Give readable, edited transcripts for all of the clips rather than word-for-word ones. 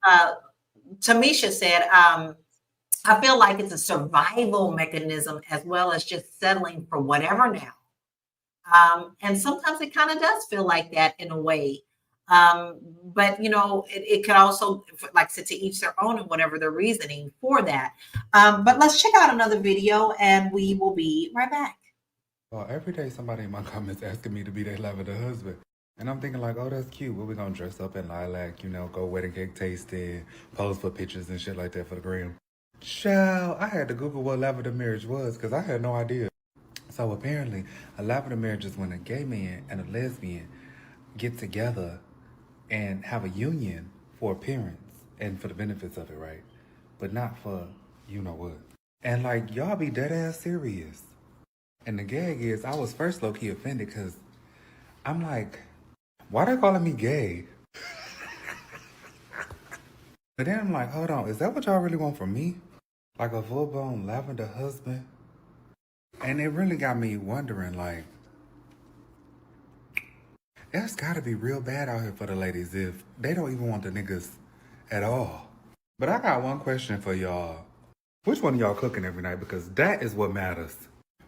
uh, Tamisha said, I feel like it's a survival mechanism as well as just settling for whatever now. And sometimes it kind of does feel like that in a way. But it could also, like I said, to each their own and whatever their reasoning for that. But let's check out another video and we will be right back. Well, every day somebody in my comments asking me to be their lavender husband. And I'm thinking like, oh, that's cute. What we gonna dress up in lilac, go wedding cake tasting, pose for pictures and shit like that for the gram. Child, I had to Google what lavender marriage was because I had no idea. So apparently, a lavender marriage is when a gay man and a lesbian get together and have a union for appearance and for the benefits of it, right? But not for you know what. And like, y'all be dead ass serious. And the gag is, I was first low key offended because I'm like, why they calling me gay? But then I'm like, hold on, is that what y'all really want from me? Like a full blown lavender husband? And it really got me wondering, like, that's gotta be real bad out here for the ladies if they don't even want the niggas at all. But I got one question for y'all. Which one of y'all cooking every night? Because that is what matters.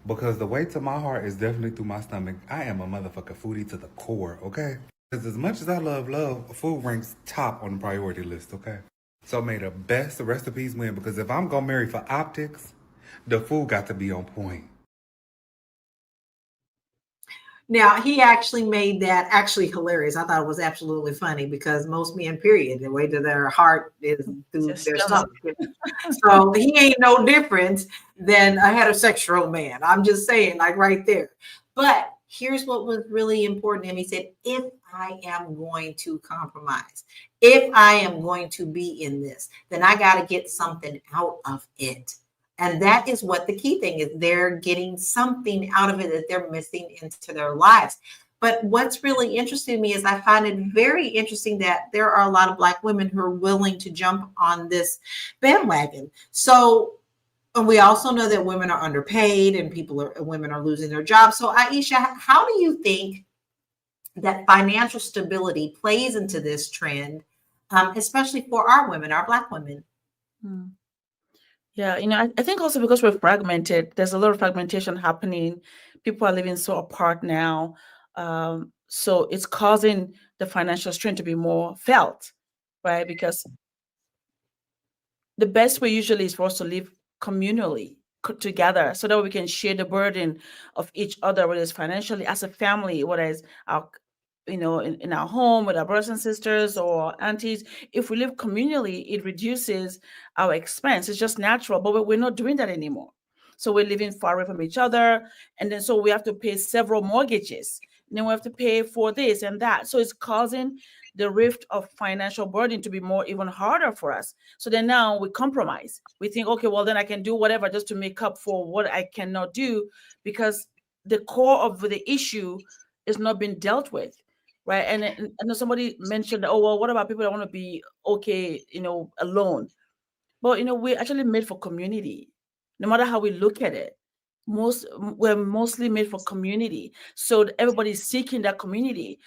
Because the way to my heart is definitely through my stomach. I am a motherfucker foodie to the core, okay? Because as much as I love, food ranks top on the priority list, okay? So may the best recipes win, because if I'm gonna marry for optics, the food got to be on point. Now, he actually made that actually hilarious. I thought it was absolutely funny because most men, period, the way that their heart is through their stomach. So he ain't no different than a heterosexual man. I'm just saying, like right there. But here's what was really important to him. He said, if I am going to compromise, if I am going to be in this, then I got to get something out of it. And that is what the key thing is. They're getting something out of it that they're missing into their lives. But what's really interesting to me is I find it very interesting that there are a lot of Black women who are willing to jump on this bandwagon. So, and we also know that women are underpaid and women are losing their jobs. So, Aisha, how do you think that financial stability plays into this trend, especially for our women, our Black women? Hmm. Yeah, I think also because we're fragmented, there's a lot of fragmentation happening. People are living so apart now. So it's causing the financial strain to be more felt, right? Because the best way usually is for us to live communally together so that we can share the burden of each other, whether it's financially as a family, whether it's our in our home with our brothers and sisters or aunties. If we live communally, it reduces our expense. It's just natural, but we're not doing that anymore. So we're living far away from each other, and then so we have to pay several mortgages, and then we have to pay for this and that. So it's causing the rift of financial burden to be more even harder for us. So then now we compromise. We think, okay, well then I can do whatever just to make up for what I cannot do, because the core of the issue is not being dealt with. Right. And I know somebody mentioned, oh, well, what about people that want to be okay, alone? But, we're actually made for community, no matter how we look at it. We're mostly made for community. So everybody's seeking that community.